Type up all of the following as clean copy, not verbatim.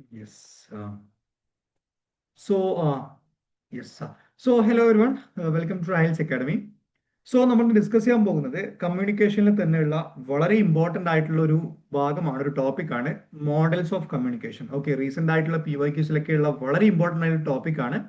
Yes. So, yes. So, hello everyone. Welcome to IELTS Academy. So നമ്മൾ discuss ചെയ്യാൻ പോകുന്നത് കമ്മ്യൂണിക്കേഷനിൽ തന്നെയുള്ള വളരെ ഇമ്പോർട്ടന്റ് ആയിട്ടുള്ള ഒരു ഭാഗമാണ്, ഒരു ടോപ്പിക്കാണ് models of communication. Okay, recent ആയിട്ടുള്ള PYQസിലൊക്കെ ഉള്ള വളരെ ഇമ്പോർട്ടന്റ് ആയിട്ടുള്ള ടോപ്പിക്കാണ്.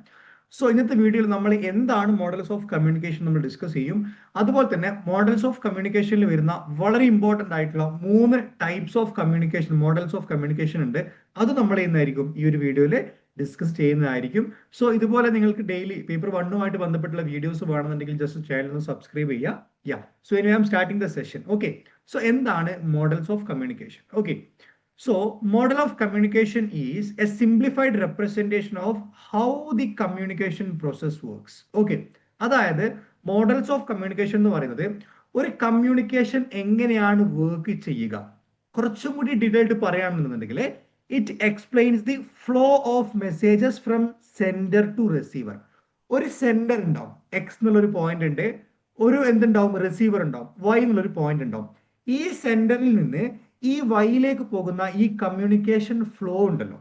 സോ ഇന്നത്തെ വീഡിയോയിൽ നമ്മൾ എന്താണ് മോഡൽസ് ഓഫ് കമ്മ്യൂണിക്കേഷൻ നമ്മൾ ഡിസ്കസ് ചെയ്യും. അതുപോലെ തന്നെ മോഡൽസ് ഓഫ് കമ്മ്യൂണിക്കേഷനിൽ വരുന്ന വളരെ ഇമ്പോർട്ടന്റ് ആയിട്ടുള്ള 3 types of communication, models of communication ഉണ്ട്. അത് നമ്മൾ ഇന്നായിരിക്കും ഈ ഒരു വീഡിയോയിൽ ഡിസ്കസ് ചെയ്യുന്നതായിരിക്കും. സോ ഇതുപോലെ നിങ്ങൾക്ക് ഡെയിലി പേപ്പർ 1 ബന്ധപ്പെട്ടുള്ള വീഡിയോസ് വേണമെന്നുണ്ടെങ്കിൽ ജസ്റ്റ് ചാനൽ ഒന്ന് സബ്സ്ക്രൈബ് ചെയ്യുക. സോ ഇനി I am starting the session. Okay, so എന്താണ് models of communication? Okay, so model of communication is a simplified representation of how the communication process works. Okay, അതായത് models of communication എന്ന് പറയുന്നത് ഒരു communication എങ്ങനെയാണ് work ചെയ്യുക, കുറച്ചും കൂടി detailed പറയുകയാണെന്നുണ്ടെങ്കിൽ it explains the flow of messages from sender to receiver. ഒരു സെൻഡർ ഉണ്ടാവും, എക്സ് എന്നുള്ളൊരു പോയിന്റ് ഉണ്ട്, ഒരു എന്തുണ്ടാവും, റിസീവർ ഉണ്ടാവും, വൈ എന്നുള്ളൊരു പോയിന്റ് ഉണ്ടാവും. ഈ സെൻഡറിൽ നിന്ന് ഈ വൈയിലേക്ക് പോകുന്ന ഈ കമ്മ്യൂണിക്കേഷൻ ഫ്ലോ ഉണ്ടല്ലോ,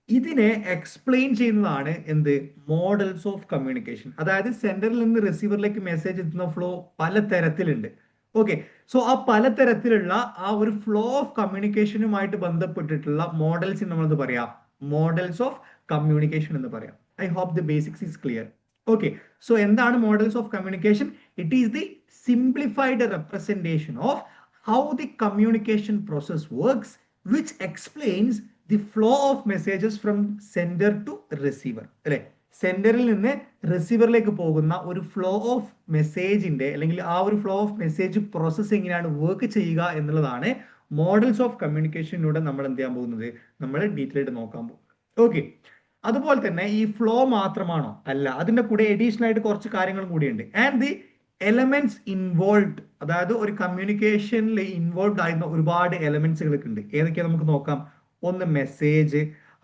ഇതിനെ എക്സ്പ്ലെയിൻ ചെയ്യുന്നതാണ് എന്ത്, മോഡൽസ് ഓഫ് കമ്മ്യൂണിക്കേഷൻ. അതായത് സെൻഡറിൽ നിന്ന് റിസീവറിലേക്ക് മെസ്സേജ് എത്തുന്ന ഫ്ലോ പലതരത്തിലുണ്ട്. ഓക്കെ, സോ ആ പലതരത്തിലുള്ള ആ ഒരു ഫ്ലോ ഓഫ് കമ്മ്യൂണിക്കേഷനുമായിട്ട് ബന്ധപ്പെട്ടിട്ടുള്ള മോഡൽസ് നമ്മൾ പറയാം മോഡൽസ് ഓഫ് കമ്മ്യൂണിക്കേഷൻ എന്ന് പറയാം. I hope the basics is clear. Okay, so എന്താണ് models of communication? It is the simplified representation of how the communication process works, which explains the flow of messages from sender to receiver. അല്ലെ, സെൻഡറിൽ നിന്ന് റിസീവറിലേക്ക് പോകുന്ന ഒരു flow of മെസ്സേജിന്റെ അല്ലെങ്കിൽ ആ ഒരു flow of message process എങ്ങനെയാണ് work ചെയ്യുക എന്നുള്ളതാണ് മോഡൽസ് ഓഫ് കമ്മ്യൂണിക്കേഷനിലൂടെ നമ്മൾ എന്ത് ചെയ്യാൻ പോകുന്നത്, നമ്മൾ ഡീറ്റെയിൽ ആയിട്ട് നോക്കാൻ പോകും. ഓക്കെ, അതുപോലെ തന്നെ ഈ ഫ്ലോ മാത്രമാണോ? അല്ല, അതിന്റെ കൂടെ അഡീഷണൽ ആയിട്ട് കുറച്ച് കാര്യങ്ങളും കൂടിയുണ്ട്. ആൻഡ് ദി എലമെന്റ്സ് ഇൻവോൾവ്, അതായത് ഒരു കമ്മ്യൂണിക്കേഷനിൽ ഇൻവോൾവ് ആയിരുന്ന ഒരുപാട് എലമെന്റ്സുകളൊക്കെ ഉണ്ട്. ഏതൊക്കെയാ നമുക്ക് നോക്കാം. ഒന്ന് മെസ്സേജ്,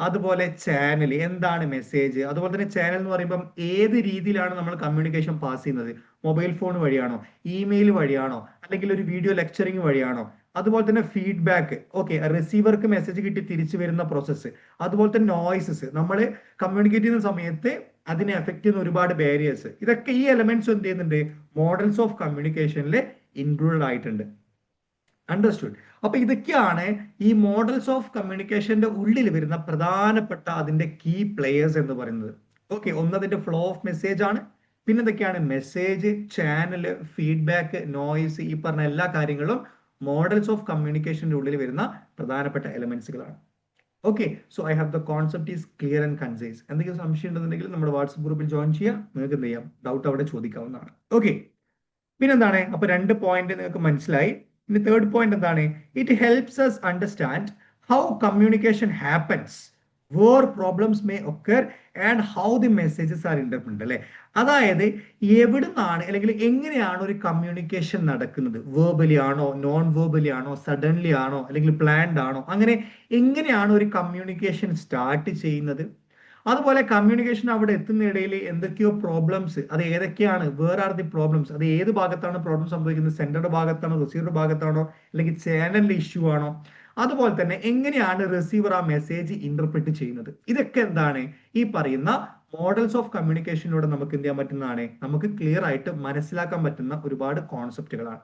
അതുപോലെ ചാനൽ. എന്താണ് മെസ്സേജ്? അതുപോലെ തന്നെ ചാനൽ എന്ന് പറയുമ്പോൾ ഏത് രീതിയിലാണ് നമ്മൾ കമ്മ്യൂണിക്കേഷൻ പാസ് ചെയ്യുന്നത്? മൊബൈൽ ഫോൺ വഴിയാണോ, ഇമെയിൽ വഴിയാണോ, അല്ലെങ്കിൽ ഒരു വീഡിയോ ലെക്ചറിങ് വഴിയാണോ? അതുപോലെ തന്നെ ഫീഡ്ബാക്ക്, ഓക്കെ, റിസീവർക്ക് മെസ്സേജ് കിട്ടി തിരിച്ചു വരുന്ന പ്രോസസ്സ്. അതുപോലെ തന്നെ നോയ്സസ്, നമ്മൾ കമ്മ്യൂണിക്കേറ്റ് ചെയ്യുന്ന സമയത്ത് അതിനെ എഫക്ട് ചെയ്യുന്ന ഒരുപാട് ബാരിയേഴ്സ്. ഇതൊക്കെ ഈ എലമെന്റ്സ് എന്ത് ചെയ്യുന്നുണ്ട്, മോഡൽസ് ഓഫ് കമ്മ്യൂണിക്കേഷനിൽ ഇൻക്ലൂഡഡ് ആയിട്ടുണ്ട്. അണ്ടർസ്റ്റുഡ്? അപ്പൊ ഇതൊക്കെയാണ് ഈ മോഡൽസ് ഓഫ് കമ്മ്യൂണിക്കേഷന്റെ ഉള്ളിൽ വരുന്ന പ്രധാനപ്പെട്ട അതിന്റെ കീ പ്ലേയേഴ്സ് എന്ന് പറയുന്നത്. ഓക്കെ, ഒന്നതിന്റെ ഫ്ലോ ഓഫ് മെസ്സേജ് ആണ്. പിന്നെ എന്തൊക്കെയാണ് മെസ്സേജ്, ചാനൽ, ഫീഡ്ബാക്ക്, നോയ്സ്, ഈ പറഞ്ഞ എല്ലാ കാര്യങ്ങളും മോഡൽസ് ഓഫ് കമ്മ്യൂണിക്കേഷന്റെ ഉള്ളിൽ വരുന്ന പ്രധാനപ്പെട്ട എലമെന്റ്സുകളാണ്. Okay, so I have the concept is clear and concise. എന്തെങ്കിലും സംശയം ഉണ്ടെന്നുണ്ടെങ്കിൽ നമ്മുടെ വാട്സ്ആപ്പ് ഗ്രൂപ്പിൽ ജോയിൻ ചെയ്യാം. നിങ്ങൾക്ക് എന്ത് ചെയ്യാം, ഡൗട്ട് അവിടെ ചോദിക്കാവുന്നതാണ്. ഓക്കെ, പിന്നെന്താണ്, അപ്പൊ 2 പോയിന്റ് നിങ്ങൾക്ക് മനസ്സിലായി. ഇനി തേർഡ് പോയിന്റ് എന്താണ്? It helps us understand how communication happens, where problems may occur and how the messages are interpreted. അല്ലെ, അതായത് എവിടുന്നാണ് അല്ലെങ്കിൽ എങ്ങനെയാണ് ഒരു കമ്മ്യൂണിക്കേഷൻ നടക്കുന്നത്? വേർബലി ആണോ, നോൺ വേർബലി ആണോ, സഡൻലി ആണോ, അല്ലെങ്കിൽ പ്ലാൻഡ് ആണോ? അങ്ങനെ എങ്ങനെയാണ് ഒരു കമ്മ്യൂണിക്കേഷൻ സ്റ്റാർട്ട് ചെയ്യുന്നത്? അതുപോലെ കമ്മ്യൂണിക്കേഷൻ അവിടെ എത്തുന്നതിടയിൽ എന്തൊക്കെയോ പ്രോബ്ലംസ്, അത് ഏതൊക്കെയാണ്, വേർ ആർ ദി പ്രോബ്ലംസ്, അത് ഏത് ഭാഗത്താണ് പ്രോബ്ലം സംഭവിക്കുന്നത്? സെൻഡറുടെ ഭാഗത്താണോ, റിസീവറുടെ ഭാഗത്താണോ, അല്ലെങ്കിൽ ചാനലിന്റെ ഇഷ്യൂ ആണോ? അതുപോലെ തന്നെ എങ്ങനെയാണ് റിസീവർ ആ മെസ്സേജ് ഇന്റർപ്രറ്റ് ചെയ്യുന്നത്? ഇതൊക്കെ എന്താണ്, ഈ പറയുന്ന മോഡൽസ് ഓഫ് കമ്മ്യൂണിക്കേഷനിലൂടെ നമുക്ക് എന്ത് ചെയ്യാൻ പറ്റുന്നതാണ്, നമുക്ക് ക്ലിയർ ആയിട്ട് മനസ്സിലാക്കാൻ പറ്റുന്ന ഒരുപാട് കോൺസെപ്റ്റുകളാണ്.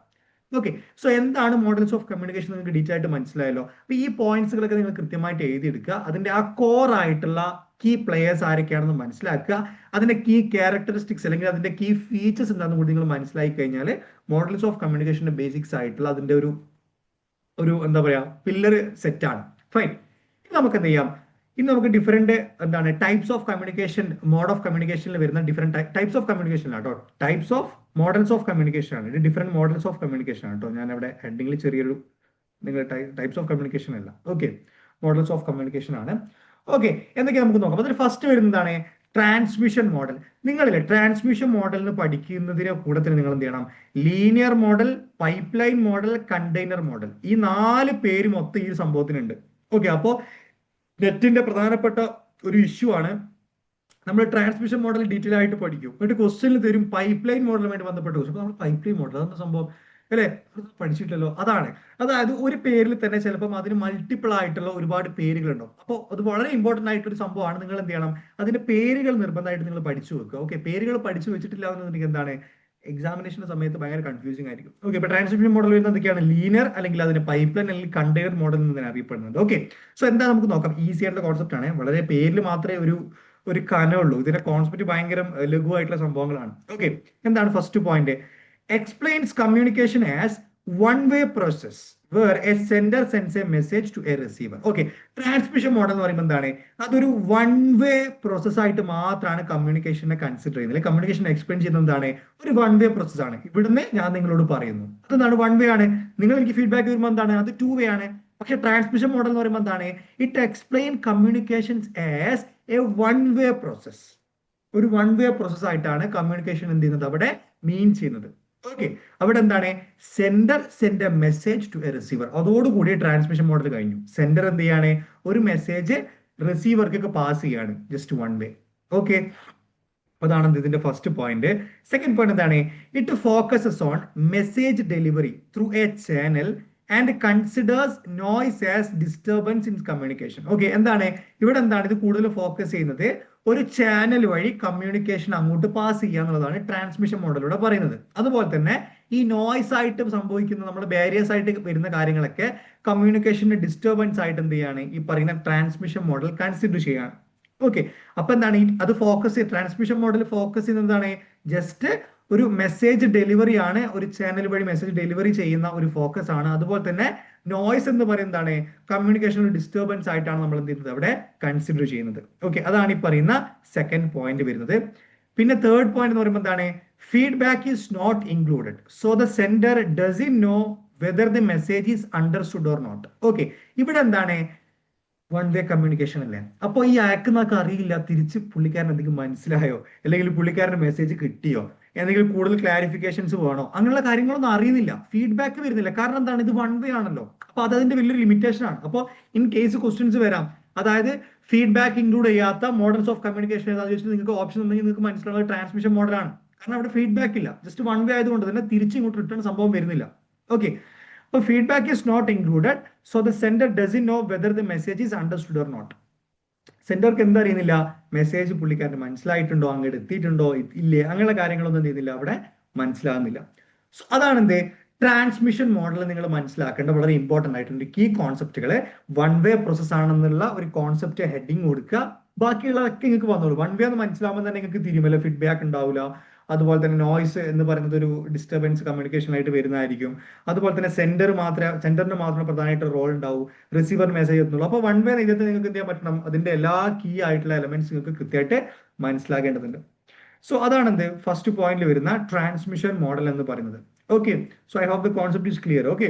ഓക്കെ, സോ എന്താണ് മോഡൽസ് ഓഫ് കമ്മ്യൂണിക്കേഷൻ നിങ്ങൾക്ക് ഡീറ്റെയിൽ ആയിട്ട് മനസ്സിലായല്ലോ. അപ്പൊ ഈ പോയിന്റ്സുകളൊക്കെ നിങ്ങൾ കൃത്യമായിട്ട് എഴുതിയെടുക്കുക. അതിന്റെ ആ കോർ ആയിട്ടുള്ള കീ പ്ലേയേഴ്സ് ആരൊക്കെയാണെന്ന് മനസ്സിലാക്കുക. അതിന്റെ കീ ക്യാരക്ടറിസ്റ്റിക്സ് അല്ലെങ്കിൽ അതിന്റെ കീ ഫീച്ചേഴ്സ് എന്താണെന്ന് കൂടി നിങ്ങൾ മനസ്സിലാക്കി കഴിഞ്ഞാൽ മോഡൽസ് ഓഫ് കമ്മ്യൂണിക്കേഷന്റെ ബേസിക്സ് ആയിട്ടുള്ള അതിന്റെ ഒരു ഒരു എന്താ പറയാ പില്ലർ സെറ്റ് ആണ്. ഫൈൻ, ഇനി നമുക്ക് എന്ത് ചെയ്യാം, ഇനി നമുക്ക് ഡിഫറെന്റ് എന്താണ് types of communication, mode of കമ്മ്യൂണിക്കേഷനിൽ വരുന്ന ഡിഫറെന്റ് ടൈപ്സ് ഓഫ് കമ്മ്യൂണിക്കേഷൻ ആട്ടോ, types of models of communication ആണ്. ഇത് ഡിഫറെന്റ് മോഡൽസ് ഓഫ് കമ്മ്യൂണിക്കേഷൻ ആണ് കേട്ടോ. ഞാൻ അവിടെ ഹെഡിങ്ങിൽ ചെറിയൊരു, നിങ്ങൾ ടൈപ്സ് ഓഫ് കമ്മ്യൂണിക്കേഷൻ അല്ല, ഓക്കെ, മോഡൽസ് ഓഫ് കമ്മ്യൂണിക്കേഷൻ ആണ്. ഓക്കെ, എന്തൊക്കെയാ നമുക്ക് നോക്കാം. അതിൽ ഫസ്റ്റ് വരുന്നതാണ് ട്രാൻസ്മിഷൻ മോഡൽ. നിങ്ങളിലെ ട്രാൻസ്മിഷൻ മോഡലിന് പഠിക്കുന്നതിന് കൂടത്തിൽ നിങ്ങൾ എന്ത് ചെയ്യണം, linear model, pipe line model, container model, ഈ 4 പേര് മൊത്തം ഈ സംഭവത്തിനുണ്ട്. ഓക്കെ, അപ്പോൾ നെറ്റിന്റെ പ്രധാനപ്പെട്ട ഒരു ഇഷ്യൂ ആണ്. നമ്മൾ ട്രാൻസ്മിഷൻ മോഡൽ ഡീറ്റെയിൽ ആയിട്ട് പഠിക്കും. എന്നിട്ട് ക്വസ്റ്റ്യനിൽ തരും പൈപ്പ് ലൈൻ മോഡലുമായിട്ട് ബന്ധപ്പെട്ട ക്വസ്റ്റ്യൻ. അപ്പോൾ നമ്മൾ പൈപ്പ് ലൈൻ മോഡൽ അതെന്താ സംഭവം, അല്ലെ? പഠിച്ചിട്ടല്ലോ. അതാണ്. അതായത് ഒരു പേരിൽ തന്നെ ചിലപ്പം അതിന് മൾട്ടിപ്പിൾ ആയിട്ടുള്ള ഒരുപാട് പേരുകളുണ്ടാവും. അപ്പോൾ അത് വളരെ ഇമ്പോർട്ടന്റ് ആയിട്ടൊരു സംഭവമാണ്. നിങ്ങൾ എന്ത് ചെയ്യണം, അതിന്റെ പേരുകൾ നിർബന്ധമായിട്ട് നിങ്ങൾ പഠിച്ചു വെക്കുക. ഓക്കെ, പേരുകൾ പഠിച്ചു വെച്ചിട്ടില്ല എന്നുണ്ടെങ്കിൽ എന്താണ്, എക്സാമിനേഷൻ സമയത്ത് ഭയങ്കര കൺഫ്യൂസിംഗ് ആയിരിക്കും. ഓക്കെ, ഇപ്പൊ ട്രാൻസ്മിഷൻ മോഡൽ വരുന്നത് എന്തൊക്കെയാണ്? ലീനിയർ അല്ലെങ്കിൽ അതിന്റെ പൈപ്പ് ലൈൻ അല്ലെങ്കിൽ കണ്ടെയ്നർ മോഡൽ എന്ന് അറിയപ്പെടുന്നത്. ഓക്കെ, സോ എന്താ നമുക്ക് നോക്കാം. ഈസി ആയിട്ടുള്ള കോൺസെപ്റ്റ് ആണ്. വളരെ പേരിൽ മാത്രമേ ഒരു കനമുള്ളൂ. ഇതിന്റെ കോൺസെപ്റ്റ് ഭയങ്കര ലഘുവായിട്ടുള്ള സംഭവങ്ങളാണ്. ഓക്കെ, എന്താണ് first point? Explains communication as one way process where a sender sends a message to a receiver. Okay, transmission model എന്ന് പറയുമ്പോൾ എന്താണ്? അതൊരു വൺ വേ പ്രോസസ് ആയിട്ട് മാത്രമാണ് കമ്മ്യൂണിക്കേഷനെ കൺസിഡർ ചെയ്യുന്നത്. കമ്മ്യൂണിക്കേഷൻ എക്സ്പ്ലെയിൻ ചെയ്യുന്നത് എന്താണ്? ഒരു വൺ വേ പ്രോസസ് ആണ്. ഇവിടുന്ന് ഞാൻ നിങ്ങളോട് പറയുന്നു അതെന്താണ്? വൺ വേ ആണ്. നിങ്ങൾ എനിക്ക് ഫീഡ്ബാക്ക് വരുമ്പോൾ എന്താണ്? അത് ടു വേ ആണ്. പക്ഷെ ട്രാൻസ്മിഷൻ മോഡൽ എന്ന് പറയുമ്പോൾ എന്താണ്? It explain communications as a one way process. One way വേ പ്രോസസ് ആയിട്ടാണ് കമ്മ്യൂണിക്കേഷൻ എന്ത് ചെയ്യുന്നത് അവിടെ മീൻ ചെയ്യുന്നത്. ഓക്കെ, അവിടെ എന്താണ്? Sender send a message to a receiver. അതോടുകൂടി ട്രാൻസ്മിഷൻ മോഡൽ കഴിഞ്ഞു. സെൻഡർ എന്ത് ചെയ്യാണ്? ഒരു മെസ്സേജ് റിസീവർക്കൊക്കെ പാസ് ചെയ്യാണ്, ജസ്റ്റ് വൺ വേ. ഓക്കെ, അതാണ് ഇതിന്റെ ഫസ്റ്റ് പോയിന്റ്. സെക്കൻഡ് പോയിന്റ് എന്താണ്? It focuses on message delivery through a channel and considers noise as disturbance in communication. Okay, എന്താണ് ഇവിടെ എന്താണ് ഇത് കൂടുതൽ ഫോക്കസ് ചെയ്യുന്നത്? ഒരു ചാനൽ വഴി കമ്മ്യൂണിക്കേഷൻ അങ്ങോട്ട് പാസ് ചെയ്യുക എന്നുള്ളതാണ് ട്രാൻസ്മിഷൻ മോഡലിലൂടെ പറയുന്നത്. അതുപോലെ തന്നെ ഈ നോയ്സ് ആയിട്ട് സംഭവിക്കുന്ന നമ്മുടെ ബാരിയേഴ്സ് ആയിട്ട് വരുന്ന കാര്യങ്ങളൊക്കെ കമ്മ്യൂണിക്കേഷന്റെ ഡിസ്റ്റർബൻസ് ആയിട്ട് എന്ത് ചെയ്യാണ് ഈ പറയുന്ന ട്രാൻസ്മിഷൻ മോഡൽ കൺസിഡർ ചെയ്യാണ്. ഓക്കെ, അപ്പൊ എന്താണ് അത് ഫോക്കസ് ട്രാൻസ്മിഷൻ മോഡൽ ഫോക്കസ് ചെയ്യുന്നത് എന്താണ്? ജസ്റ്റ് ഒരു മെസ്സേജ് ഡെലിവറി ആണ്, ഒരു ചാനൽ വഴി മെസ്സേജ് ഡെലിവറി ചെയ്യുന്ന ഒരു ഫോക്കസ് ആണ്. അതുപോലെ തന്നെ നോയ്സ് എന്ന് പറയുന്നതാണ് കമ്മ്യൂണിക്കേഷൻ ഡിസ്റ്റർബൻസ് ആയിട്ടാണ് നമ്മൾ എന്ത് ചെയ്യുന്നത് അവിടെ കൺസിഡർ ചെയ്യുന്നത്. ഓക്കെ, അതാണ് ഈ പറയുന്ന സെക്കൻഡ് പോയിന്റ് വരുന്നത്. പിന്നെ തേർഡ് പോയിന്റ് എന്ന് പറയുമ്പോൾ എന്താണ്? Feedback is not included, so the sender doesn't know whether the message is understood or not. Okay, ഇവിടെ എന്താണ്? വൺ വേ കമ്മ്യൂണിക്കേഷൻ അല്ലേ? അപ്പൊ ഈ അയക്കുന്നൊക്കെ അറിയില്ല തിരിച്ച് പുള്ളിക്കാരൻ എന്തെങ്കിലും മനസ്സിലായോ, അല്ലെങ്കിൽ പുള്ളിക്കാരന് മെസ്സേജ് കിട്ടിയോ, എന്തെങ്കിലും കൂടുതൽ ക്ലാരിഫിക്കേഷൻസ് വേണോ, അങ്ങനെയുള്ള കാര്യങ്ങളൊന്നും അറിയുന്നില്ല. ഫീഡ്ബാക്ക് വരുന്നില്ല. കാരണം എന്താണ്? ഇത് വൺ വേ ആണല്ലോ. അപ്പൊ അതിന്റെ വലിയൊരു ലിമിറ്റേഷൻ ആണ്. അപ്പോൾ ഇൻ കേസ് ക്വസ്റ്റ്യൻസ് വരാം, അതായത് ഫീഡ്ബാക്ക് ഇൻക്ലൂഡ് ചെയ്യാത്ത മോഡൽസ് ഓഫ് കമ്മ്യൂണിക്കേഷൻ ഏതാണെന്ന് ചോദിച്ചാൽ നിങ്ങൾക്ക് ഓപ്ഷൻ ഉണ്ടെങ്കിൽ നിങ്ങൾക്ക് മനസ്സിലാവുന്നത് ട്രാൻസ്മിഷൻ മോഡലാണ്. കാരണം അവിടെ ഫീഡ്ബാക്ക് ഇല്ല, ജസ്റ്റ് വൺ വേ ആയതുകൊണ്ട് തന്നെ തിരിച്ച് ഇങ്ങോട്ട് റിട്ടേൺ സംഭവം വരുന്നില്ല. ഓക്കെ, അപ്പോൾ feedback is not included, so the sender doesn't know whether the message is understood or not. സെൻഡർക്ക് എന്താ അറിയുന്നില്ല? മെസ്സേജ് പുള്ളിക്കാരന് മനസ്സിലായിട്ടുണ്ടോ, അങ്ങോട്ട് എത്തിയിട്ടുണ്ടോ ഇല്ലേ, അങ്ങനെയുള്ള കാര്യങ്ങളൊന്നും എന്ത് ചെയ്യുന്നില്ല അവിടെ മനസ്സിലാകുന്നില്ല. സോ അതാണ് എന്ത് ട്രാൻസ്മിഷൻ മോഡൽ നിങ്ങൾ മനസ്സിലാക്കേണ്ട വളരെ ഇമ്പോർട്ടന്റ് ആയിട്ടുണ്ട്. കീ കോൺസെപ്റ്റുകളെ വൺ വേ പ്രോസസ് ആണെന്നുള്ള ഒരു കോൺസെപ്റ്റ് ഹെഡിങ് കൊടുക്കുക. ബാക്കിയുള്ളതൊക്കെ നിങ്ങൾക്ക് വന്നോളൂ. വൺ വേ എന്ന് മനസ്സിലാവുമ്പോൾ തന്നെ നിങ്ങൾക്ക് തിരുമല ഫീഡ്ബാക്ക് ഉണ്ടാവില്ല. അതുപോലെ തന്നെ നോയ്സ് എന്ന് പറയുന്നത് ഒരു ഡിസ്റ്റർബൻസ് കമ്മ്യൂണിക്കേഷൻ ആയിട്ട് വരുന്നതായിരിക്കും. അതുപോലെ തന്നെ സെൻഡറിന് മാത്രമേ പ്രധാനമായിട്ട് റോൾ ഉണ്ടാവും, റിസീവർ മെസ്സേജ് എത്തുന്നുള്ളൂ. അപ്പോൾ വൺ വേ ഇതിനകത്ത് നിങ്ങൾക്ക് എന്ത് ചെയ്യാൻ പറ്റണം? അതിന്റെ എല്ലാ കീ ആയിട്ടുള്ള എലമെന്റ്സ് നിങ്ങൾക്ക് കൃത്യമായിട്ട് മനസ്സിലാക്കേണ്ടതുണ്ട്. സോ അതാണ് എന്ത് ഫസ്റ്റ് പോയിന്റിൽ വരുന്ന ട്രാൻസ്മിഷൻ മോഡൽ എന്ന് പറയുന്നത്. Okay, so I hope the concept is clear. Okay,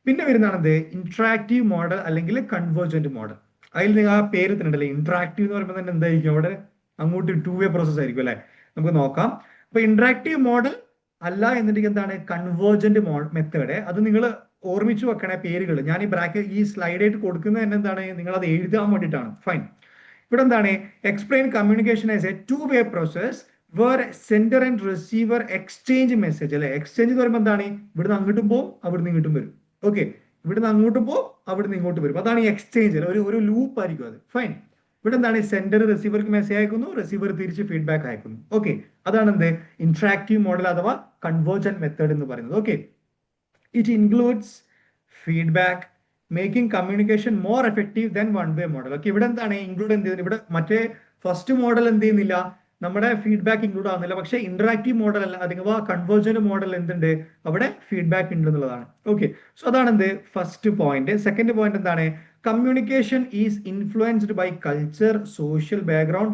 പിന്നെ വരുന്നതാണ് എന്ത് ഇന്ററാക്റ്റീവ് മോഡൽ അല്ലെങ്കിൽ കൺവേർജന്റ് മോഡൽ. അതിൽ നിങ്ങൾ ആ പേര് തന്നെ ഉണ്ടല്ലേ, ഇന്ററാക്റ്റീവ് എന്ന് പറയുമ്പോൾ തന്നെ എന്തായിരിക്കും അവിടെ അങ്ങോട്ട് ടു വേ പ്രോസസ് ആയിരിക്കും അല്ലെ? നമുക്ക് നോക്കാം. അപ്പൊ ഇന്ററാക്റ്റീവ് മോഡൽ അല്ല എന്നുണ്ടെങ്കിൽ എന്താണ് കൺവേർജന്റ് മെത്തേഡ്. അത് നിങ്ങൾ ഓർമ്മിച്ചു വെക്കണേ പേരുകൾ. ഞാൻ ഈ സ്ലൈഡ് ആയിട്ട് കൊടുക്കുന്നത് തന്നെ എന്താണ്, നിങ്ങൾ അത് എഴുതാൻ വേണ്ടിയിട്ടാണ്. ഫൈൻ. ഇവിടെ എന്താണ് explain communication as a two way process where sender and receiver exchange message അല്ലെ? എക്സ്ചേഞ്ച് എന്ന് പറയുമ്പോൾ എന്താണ്? ഇവിടുന്ന് അങ്ങോട്ടും പോകും, അവിടുന്ന് ഇങ്ങോട്ടും വരും. ഓക്കെ, ഇവിടുന്ന് അങ്ങോട്ടും പോകും, അവിടുന്ന് ഇങ്ങോട്ട് വരും. അതാണ് ഈ എക്സ്ചേഞ്ച്. ഒരു ലൂപ്പ് ആയിരിക്കും അത്. ഫൈൻ. ഇവിടെ എന്താണ് സെൻഡർ റിസീവർക്ക് മെസ്സേജ് അയക്കുന്നു, റിസീവർ തിരിച്ച് ഫീഡ്ബാക്ക് അയക്കുന്നു. ഓക്കെ, അതാണ് എന്ത് ഇന്ററാക്റ്റീവ് മോഡൽ അഥവാ കൺവേർജന്റ് മെത്തേഡ് എന്ന് പറയുന്നത്. Okay, it includes feedback making communication more effective than one way model. Okay, ഇവിടെ എന്താണ് ഇൻക്ലൂഡ് എന്ത് ചെയ്യുന്നത്? ഇവിടെ മറ്റേ ഫസ്റ്റ് മോഡൽ എന്ത് ചെയ്യുന്നില്ല, നമ്മുടെ ഫീഡ്ബാക്ക് ഇൻക്ലൂഡ് ആവുന്നില്ല. പക്ഷേ ഇന്ററാക്റ്റീവ് മോഡൽ അല്ല അഥവാ കൺവേർജന്റ് മോഡൽ എന്തുണ്ട്? അവിടെ ഫീഡ്ബാക്ക് ഉണ്ട് എന്നുള്ളതാണ്. ഓക്കെ, സോ അതാണ് എന്ത് ഫസ്റ്റ് പോയിന്റ്. സെക്കൻഡ് പോയിന്റ് എന്താണ്? Communication is influenced by culture, social background,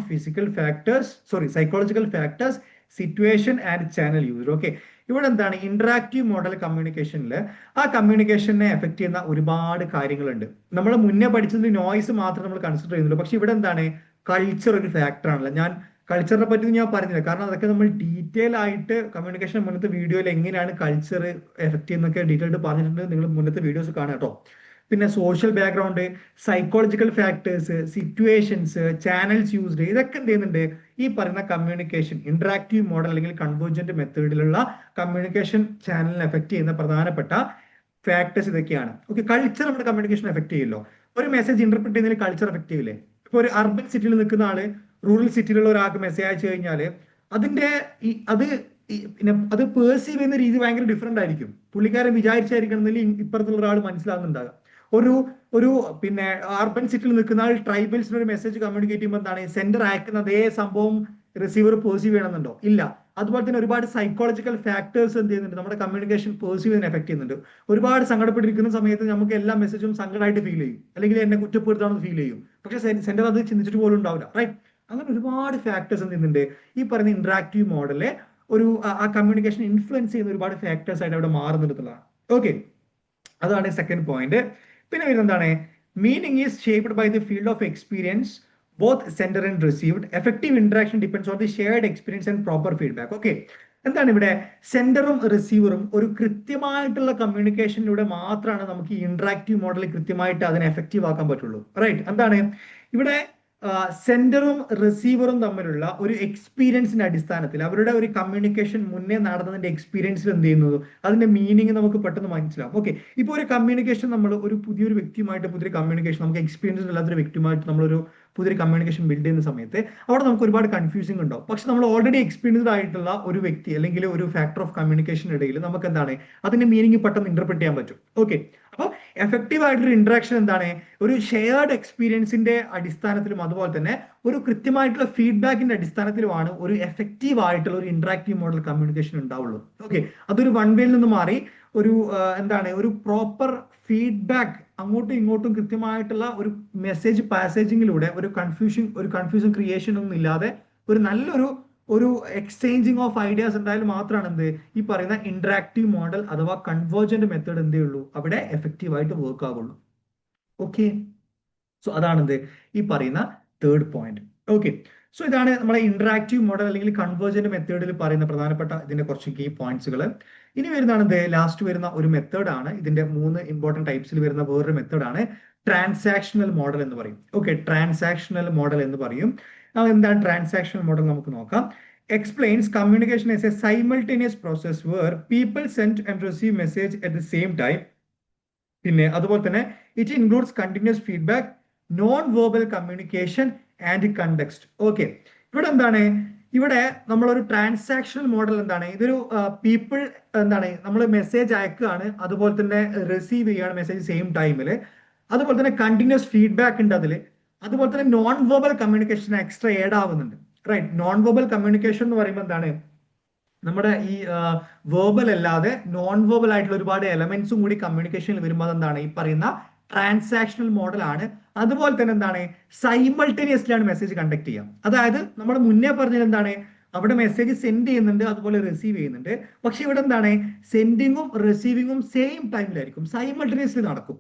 psychological factors, situation and channel user. Okay, ഇവിടെ എന്താണ് ഇന്ററാക്റ്റീവ് മോഡൽ കമ്മ്യൂണിക്കേഷനിൽ ആ കമ്മ്യൂണിക്കേഷനെ എഫക്ട് ചെയ്യുന്ന ഒരുപാട് കാര്യങ്ങളുണ്ട്. നമ്മൾ മുന്നേ പഠിച്ചത് നോയ്സ് മാത്രം നമ്മൾ കൺസിഡർ ചെയ്യുന്നുള്ളൂ. പക്ഷെ ഇവിടെ എന്താണ് കൾച്ചർ ഒരു ഫാക്ടർ ആണല്ലോ. ഞാൻ കൾച്ചറിനെ പറ്റി ഞാൻ പറഞ്ഞില്ല, കാരണം അതൊക്കെ നമ്മൾ ഡീറ്റെയിൽ ആയിട്ട് കമ്മ്യൂണിക്കേഷൻ മുന്നത്തെ വീഡിയോയിൽ എങ്ങനെയാണ് കൾച്ചർ എഫക്ട് ചെയ്യുന്നൊക്കെ ഡീറ്റെയിൽഡ് പറഞ്ഞിട്ടുണ്ട്. നിങ്ങൾ മുന്നത്തെ വീഡിയോസ് കാണാം കേട്ടോ. പിന്നെ social background, psychological factors, situations, channels used, ഇതൊക്കെ എന്ത് ചെയ്യുന്നുണ്ട് ഈ പറയുന്ന കമ്മ്യൂണിക്കേഷൻ ഇന്ററാക്റ്റീവ് മോഡൽ അല്ലെങ്കിൽ കൺവേർജന്റ് മെത്തേഡിലുള്ള കമ്മ്യൂണിക്കേഷൻ ചാനലിനെ എഫക്ട് ചെയ്യുന്ന പ്രധാനപ്പെട്ട ഫാക്ടേഴ്സ് ഇതൊക്കെയാണ്. ഓക്കെ, കൾച്ചർ നമ്മുടെ കമ്മ്യൂണിക്കേഷൻ എഫക്ട് ചെയ്യല്ലോ. ഒരു മെസ്സേജ് ഇന്റർപ്രിറ്റ് ചെയ്യുന്നതിൽ കൾച്ചർ എഫക്ട് ചെയ്യില്ലേ? ഇപ്പൊ ഒരു അർബൻ സിറ്റിയിൽ നിൽക്കുന്ന ആള് റൂറൽ സിറ്റിയിലുള്ള ഒരാൾക്ക് മെസ്സേജ് അയച്ചു കഴിഞ്ഞാൽ അതിന്റെ പിന്നെ അത് പേഴ്സീവ് ചെയ്യുന്ന രീതി ഭയങ്കര ഡിഫറെന്റ് ആയിരിക്കും. പുള്ളിക്കാരൻ വിചാരിച്ചായിരിക്കണം ഇപ്പുറത്തുള്ള ഒരാൾ മനസ്സിലാകുന്നുണ്ടാകുക. ഒരു ഒരു പിന്നെ അർബൻ സിറ്റിയിൽ നിൽക്കുന്ന ആൾ ട്രൈബൽസിന് ഒരു മെസ്സേജ് കമ്മ്യൂണിക്കേറ്റ് ചെയ്യുമ്പോൾ എന്താണ് സെൻഡർ അയക്കുന്ന അതേ സംഭവം റിസീവർ പേഴ്സീവ് ചെയ്യണമെന്നുണ്ടോ? ഇല്ല. അതുപോലെ തന്നെ ഒരുപാട് സൈക്കോളജിക്കൽ ഫാക്ടേഴ്സ് എന്ത് ചെയ്യുന്നുണ്ട് നമ്മുടെ കമ്മ്യൂണിക്കേഷൻ പേഴ്സീവ് ചെയ്യാൻ എഫക്ട് ചെയ്യുന്നുണ്ട്. ഒരുപാട് സങ്കടപ്പെട്ടിരിക്കുന്ന സമയത്ത് നമുക്ക് എല്ലാ മെസ്സേജും സങ്കടമായിട്ട് ഫീൽ ചെയ്യും, അല്ലെങ്കിൽ എന്നെ കുറ്റപ്പെടുത്താണെന്ന് ഫീൽ ചെയ്യും. പക്ഷെ സെൻഡർ അത് ചിന്തിച്ചിട്ട് പോലും ഉണ്ടാവില്ല, റൈറ്റ്? അങ്ങനെ ഒരുപാട് ഫാക്ടേഴ്സ് എന്ത് ചെയ്യുന്നുണ്ട് ഈ പറയുന്ന ഇന്ററാക്റ്റീവ് മോഡലിലെ ഒരു ആ കമ്മ്യൂണിക്കേഷൻ ഇൻഫ്ലുവൻസ് ചെയ്യുന്ന ഒരുപാട് ഫാക്ടേഴ്സ് ആയിട്ട് അവിടെ മാറുന്നുള്ളതാണ്. ഓക്കെ, അതാണ് സെക്കൻഡ് പോയിന്റ്. പിന്നെ വരുന്നത് എന്താണ്? Meaning is shaped by the field of experience both sender and received. Effective interaction depends on the shared experience and proper feedback. Okay, എന്താണ് ഇവിടെ സെൻഡറും റിസീവറും ഒരു കൃത്യമായിട്ടുള്ള കമ്മ്യൂണിക്കേഷനിലൂടെ മാത്രമാണ് നമുക്ക് ഈ ഇന്ററാക്റ്റീവ് മോഡൽ കൃത്യമായിട്ട് അതിനെ എഫക്റ്റീവ് ആക്കാൻ പറ്റുള്ളൂ, റൈറ്റ്? എന്താണ് ഇവിടെ സെൻഡറും റിസീവറും തമ്മിലുള്ള ഒരു എക്സ്പീരിയൻസിന്റെ അടിസ്ഥാനത്തിൽ അവരുടെ ഒരു കമ്മ്യൂണിക്കേഷൻ മുന്നേ നടന്നതിന്റെ എക്സ്പീരിയൻസിൽ എന്ത് ചെയ്യുന്നത് അതിന്റെ മീനിങ് നമുക്ക് പെട്ടെന്ന് മനസ്സിലാവും. ഓക്കെ, ഇപ്പോൾ ഒരു കമ്മ്യൂണിക്കേഷൻ നമ്മൾ ഒരു പുതിയൊരു വ്യക്തിയുമായിട്ട് പുതിയൊരു കമ്മ്യൂണിക്കേഷൻ നമുക്ക് എക്സ്പീരിയൻസ് ഇല്ലാത്തൊരു വ്യക്തിയുമായിട്ട് നമ്മളൊരു പുതിയൊരു കമ്മ്യൂണിക്കേഷൻ ബിൽഡ് ചെയ്യുന്ന സമയത്ത് അവിടെ നമുക്ക് ഒരുപാട് കൺഫ്യൂസിംഗ് ഉണ്ടാവും. പക്ഷെ നമ്മൾ ഓൾറെഡി എക്സ്പീരിയൻസ്ഡ് ആയിട്ടുള്ള ഒരു വ്യക്തി അല്ലെങ്കിൽ ഒരു ഫാക്ടർ ഓഫ് കമ്മ്യൂണിക്കേഷൻ ഇടയിൽ നമുക്ക് എന്താണ് അതിന്റെ മീനിങ് പെട്ടെന്ന് ഇന്റർപ്രറ്റ് ചെയ്യാൻ പറ്റും. ഓക്കെ, അപ്പോൾ എഫക്റ്റീവ് ആയിട്ടുള്ള ഇന്ററാക്ഷൻ എന്താണ് ഒരു ഷെയർഡ് എക്സ്പീരിയൻസിന്റെ അടിസ്ഥാനത്തിലും അതുപോലെ തന്നെ ഒരു കൃത്യമായിട്ടുള്ള ഫീഡ്ബാക്കിന്റെ അടിസ്ഥാനത്തിലുമാണ് ഒരു എഫക്റ്റീവ് ആയിട്ടുള്ള ഒരു ഇന്ററാക്റ്റീവ് മോഡൽ കമ്മ്യൂണിക്കേഷൻ ഉണ്ടാവുള്ളൂ. ഓക്കെ, അതൊരു വൺ വേയിൽ നിന്ന് മാറി ഒരു എന്താണ് ഒരു പ്രോപ്പർ ഫീഡ്ബാക്ക് അങ്ങോട്ടും ഇങ്ങോട്ടും കൃത്യമായിട്ടുള്ള ഒരു മെസ്സേജ് പാസേജിങ്ങിലൂടെ ഒരു കൺഫ്യൂഷൻ ക്രിയേഷൻ ഒന്നും ഇല്ലാതെ ഒരു നല്ലൊരു എക്സ്ചേഞ്ചിങ് ഓഫ് ഐഡിയാസ് ഉണ്ടായാൽ മാത്രമാണ് എന്ത് ഈ പറയുന്ന ഇന്ററാക്റ്റീവ് മോഡൽ അഥവാ കൺവേർജന്റ് മെത്തേഡ് എന്തേ ഉള്ളൂ അവിടെ എഫക്റ്റീവ് ആയിട്ട് വർക്ക് ആകുള്ളൂ. ഓക്കെ, സോ അതാണ് എന്ത് ഈ പറയുന്ന തേർഡ് പോയിന്റ്. ഓക്കെ, സോ ഇതാണ് നമ്മളെ ഇന്ററാക്റ്റീവ് മോഡൽ അല്ലെങ്കിൽ കൺവേർജന്റ് മെത്തേഡിൽ പറയുന്ന പ്രധാനപ്പെട്ട ഇതിന്റെ കുറച്ച് കീ പോയിന്റ്സുകൾ. ഇനി വരുന്നതാണ് എന്ത് ലാസ്റ്റ് വരുന്ന ഒരു മെത്തേഡ് ആണ്. ഇതിന്റെ 3 ഇമ്പോർട്ടന്റ് ടൈപ്സിൽ വരുന്ന വേറൊരു മെത്തേഡാണ് ട്രാൻസാക്ഷണൽ മോഡൽ എന്ന് പറയും. ഓക്കെ, ട്രാൻസാക്ഷണൽ മോഡൽ എന്ന് പറയും. എന്താണ് ട്രാൻസാക്ഷണൽ മോഡൽ നമുക്ക് നോക്കാം. Explains communication as a simultaneous process where people send and receive message at the same time. പിന്നെ അതുപോലെ തന്നെ it includes continuous feedback, non verbal communication and context. Okay, ഇവിടെ എന്താണ് ഇവിടെ നമ്മളൊരു ട്രാൻസാക്ഷണൽ മോഡൽ എന്താണ് ഇതൊരു പീപ്പിൾ എന്താണ് നമ്മൾ മെസ്സേജ് അയക്കുകയാണ്, അതുപോലെ തന്നെ റിസീവ് ചെയ്യുകയാണ് മെസ്സേജ് സെയിം ടൈമിൽ, അതുപോലെ തന്നെ കണ്ടിന്യൂസ് ഫീഡ്ബാക്ക് ഉണ്ട് അതിൽ, അതുപോലെ തന്നെ non verbal communication extra add ആവുന്നുണ്ട്, റൈറ്റ്? നോൺ വെർബൽ കമ്മ്യൂണിക്കേഷൻ എന്ന് പറയുമ്പോൾ എന്താണ് നമ്മുടെ ഈ വെർബൽ അല്ലാതെ നോൺ വെർബൽ ആയിട്ടുള്ള ഒരുപാട് എലമെന്റ്സും കൂടി കമ്മ്യൂണിക്കേഷനിൽ വരുമ്പോൾ എന്താണ് ഈ പറയുന്ന ട്രാൻസാക്ഷണൽ മോഡൽ ആണ്. അതുപോലെ തന്നെ എന്താണ് സൈമൾട്ടേനിയസ്ലി ആണ് മെസ്സേജ് കണ്ടക്ട് ചെയ്യാം. അതായത് നമ്മൾ മുന്നേ പറഞ്ഞത് എന്താണ് അവിടെ മെസ്സേജ് സെൻഡ് ചെയ്യുന്നുണ്ട് അതുപോലെ റിസീവ് ചെയ്യുന്നുണ്ട്. പക്ഷെ ഇവിടെ എന്താണ് സെൻഡിങ്ങും റിസീവിങ്ങും സെയിം ടൈമിലായിരിക്കും, സൈമൾട്ടേനിയസ്ലി നടക്കും.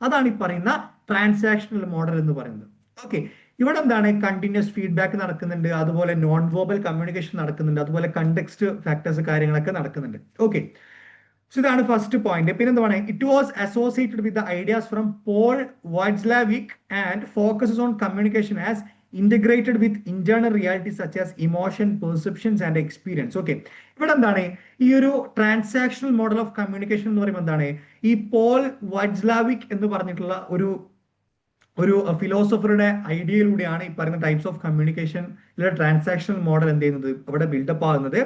അതാണ് ഈ പറയുന്ന ട്രാൻസാക്ഷണൽ മോഡൽ എന്ന് പറയുന്നത്. ഓക്കെ, ഇവിടെ എന്താണ് കണ്ടിന്യൂസ് ഫീഡ്ബാക്ക് നടക്കുന്നുണ്ട്, അതുപോലെ നോൺ വെർബൽ കമ്മ്യൂണിക്കേഷൻ നടക്കുന്നുണ്ട്, അതുപോലെ കണ്ടെക്സ്റ്റ് ഫാക്ടേഴ്സ് കാര്യങ്ങളൊക്കെ നടക്കുന്നുണ്ട്. ഓക്കെ, സോ ഇതാണ് ഫസ്റ്റ് പോയിന്റ്. പിന്നെ എന്താണ് it was associated with the ideas from Paul Watzlawick and focuses on communication as integrated with internal reality such as emotion, perceptions and experience. Okay, ഇവിടെ എന്താണ് ഈ ഒരു transactional model of communication എന്ന് പറയുമ്പോൾ എന്താണ് ഈ പോൾ വാറ്റ്സ്ലാവിക് എന്ന് പറഞ്ഞിട്ടുള്ള ഒരു ഫിലോസഫറുടെ ഐഡിയയിലൂടെയാണ് ഈ പറയുന്ന types of communication transactional model എന്ത് ചെയ്യുന്നത് അവിടെ ബിൽഡപ്പ് ആകുന്നത്.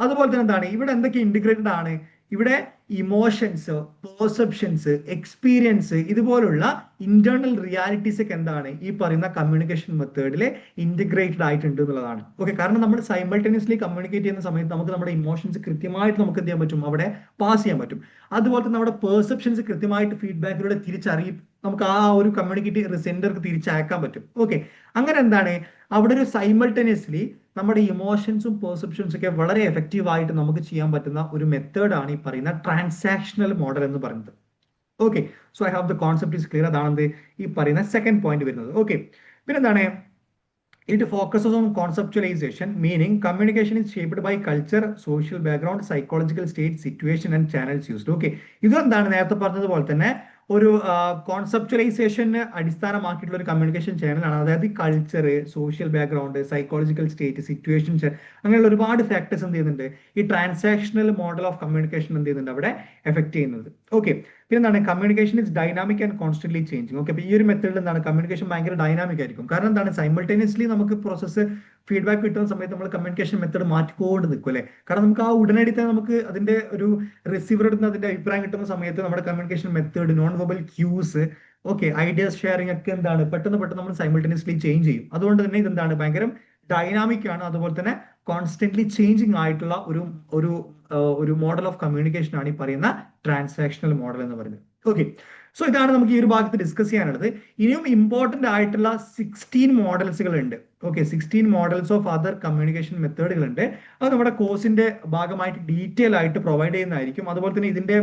അതുപോലെ തന്നെ എന്താണ് ഇവിടെ എന്തൊക്കെ ഇന്റഗ്രേറ്റഡ് ആണ് ഇവിടെ ഇമോഷൻസ്, പെർസെപ്ഷൻസ്, എക്സ്പീരിയൻസ് ഇതുപോലുള്ള ഇന്റേണൽ റിയാലിറ്റീസ് ഒക്കെ എന്താണ് ഈ പറയുന്ന കമ്മ്യൂണിക്കേഷൻ മെത്തേഡിൽ ഇന്റഗ്രേറ്റഡ് ആയിട്ടുണ്ട് എന്നുള്ളതാണ്. ഓക്കെ, കാരണം നമ്മൾ സൈമൾട്ടേനിയസ്ലി കമ്മ്യൂണിക്കേറ്റ് ചെയ്യുന്ന സമയത്ത് നമുക്ക് നമ്മുടെ ഇമോഷൻസ് കൃത്യമായിട്ട് നമുക്ക് എന്ത് ചെയ്യാൻ പറ്റും അവിടെ പാസ് ചെയ്യാൻ പറ്റും. അതുപോലെ തന്നെ നമ്മുടെ പെർസെപ്ഷൻസ് കൃത്യമായിട്ട് ഫീഡ്ബാക്കിലൂടെ നമുക്ക് ആ ഒരു കമ്മ്യൂണിക്കേറ്റ് സെന്റർക്ക് തിരിച്ചയക്കാൻ പറ്റും. ഓക്കെ, അങ്ങനെ എന്താണ് അവിടെ ഒരു സൈമൾട്ടേനിയസ്ലി നമ്മുടെ ഇമോഷൻസും പെർസെപ്ഷൻസും ഒക്കെ വളരെ എഫക്റ്റീവ് ആയിട്ട് നമുക്ക് ചെയ്യാൻ പറ്റുന്ന ഒരു മെത്തേഡാണ് ഈ പറയുന്ന ട്രാൻസാക്ഷണൽ മോഡൽ എന്ന് പറയുന്നത്. Okay, so I have the concept is clear. അതാണ് ഈ പറയുന്ന സെക്കൻഡ് പോയിന്റ് വരുന്നത്. ഓക്കെ, പിന്നെ എന്താണ് it focuses on conceptualization, meaning communication is shaped by culture, social background, psychological state, situation and channels used. Okay, ഇതെന്താണ് നേരത്തെ പറഞ്ഞതുപോലെ തന്നെ ഒരു കോൺസെപ്ച്വലൈസേഷന് അടിസ്ഥാനമാക്കിയിട്ടുള്ള ഒരു കമ്മ്യൂണിക്കേഷൻ ചാനലാണ്. അതായത് culture, social background, psychological state, situations, അങ്ങനെയുള്ള ഒരുപാട് ഫാക്ടേഴ്സ് എന്ത് ചെയ്യുന്നുണ്ട് ഈ ട്രാൻസാക്ഷണൽ മോഡൽ ഓഫ് കമ്മ്യൂണിക്കേഷൻ എന്ത് ചെയ്യുന്നുണ്ട് അവിടെ എഫക്ട് ചെയ്യുന്നത്. ഓക്കെ, പിന്നെ എന്താണ് communication is dynamic and constantly changing. Okay, ഈ ഒരു മെത്തേഡിൽ എന്താണ് കമ്മ്യൂണിക്കേഷൻ ഭയങ്കര ഡൈനാമിക് ആയിരിക്കും. കാരണം എന്താണ് സൈമൾട്ടേനിയസ്ലി നമുക്ക് പ്രോസസ്സ് ഫീഡ്ബാക്ക് കിട്ടുന്ന സമയത്ത് നമ്മൾ കമ്മ്യൂണിക്കേഷൻ മെത്തേഡ് മാറ്റിക്കൊണ്ട് നിൽക്കും അല്ലേ. കാരണം നമുക്ക് ആ ഉടനടി തന്നെ നമുക്ക് അതിന്റെ ഒരു റിസീവർ നിന്ന് അതിന്റെ അഭിപ്രായം കിട്ടുന്ന സമയത്ത് നമ്മുടെ communication method, non verbal quiz, okay, ideas sharing ഒക്കെ എന്താണ് പെട്ടെന്ന് പെട്ടെന്ന് നമ്മൾ സൈമൾട്ടേനിയസ്ലി ചേഞ്ച് ചെയ്യും. അതുകൊണ്ട് തന്നെ ഇതെന്താണ് ഭയങ്കര ഡൈനാമിക് ആണ്. അതുപോലെ തന്നെ കോൺസ്റ്റന്റ്ലി ചേഞ്ചിങ് ആയിട്ടുള്ള ഒരു ഒരു ഒരു മോഡൽ ഓഫ് കമ്മ്യൂണിക്കേഷൻ ആണ് ഈ പറയുന്ന ട്രാൻസാക്ഷണൽ മോഡൽ എന്ന് പറയുന്നത്. ഓക്കെ, സോ ഇതാണ് നമുക്ക് ഈ ഒരു ഭാഗത്ത് ഡിസ്കസ് ചെയ്യാനുള്ളത്. ഇനിയും ഇമ്പോർട്ടന്റ് ആയിട്ടുള്ള 16 മോഡൽസുകൾ ഉണ്ട്. Okay, 16 models of other communication മെത്തേഡുകൾ ഉണ്ട്. അത് നമ്മുടെ കോഴ്സിന്റെ ഭാഗമായിട്ട് ഡീറ്റെയിൽ ആയിട്ട് പ്രൊവൈഡ് ചെയ്യുന്നതായിരിക്കും. അതുപോലെ തന്നെ ഇതിന്റെ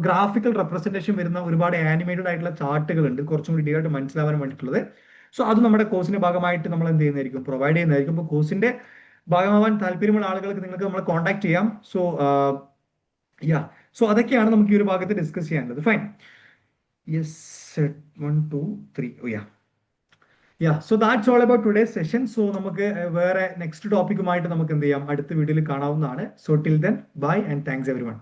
ഗ്രാഫിക്കൽ റെപ്രസെന്റേഷൻ വരുന്ന ഒരുപാട് ആനിമേറ്റഡ് ആയിട്ടുള്ള ചാർട്ടുകൾ ഉണ്ട്, കുറച്ചും കൂടി ഡീറ്റെയിൽ ആയിട്ട് മനസ്സിലാവാൻ വേണ്ടിയിട്ടുള്ളത്. സോ അത് നമ്മുടെ കോഴ്സിന്റെ ഭാഗമായിട്ട് നമ്മൾ എന്ത് ചെയ്യുന്നതായിരിക്കും, പ്രൊവൈഡ് ചെയ്യുന്നതായിരിക്കും. അപ്പോൾ കോഴ്സിന്റെ ഭാഗമാവാൻ താല്പര്യമുള്ള ആളുകൾക്ക് നിങ്ങൾക്ക് നമ്മളെ കോൺടാക്ട് ചെയ്യാം. സോ സോ അതൊക്കെയാണ് നമുക്ക് ഈ ഒരു ഭാഗത്ത് ഡിസ്കസ് ചെയ്യാനുള്ളത്. Fine, yes, 1 2 3. So that's all about today session. So നമുക്ക് വേറെ നെക്സ്റ്റ് ടോപ്പിക്കുമായിട്ട് നമുക്ക് എന്ത് ചെയ്യാം, അടുത്ത വീഡിയോയിൽ കാണാവുന്നതാണ്. So till then bye and thanks everyone.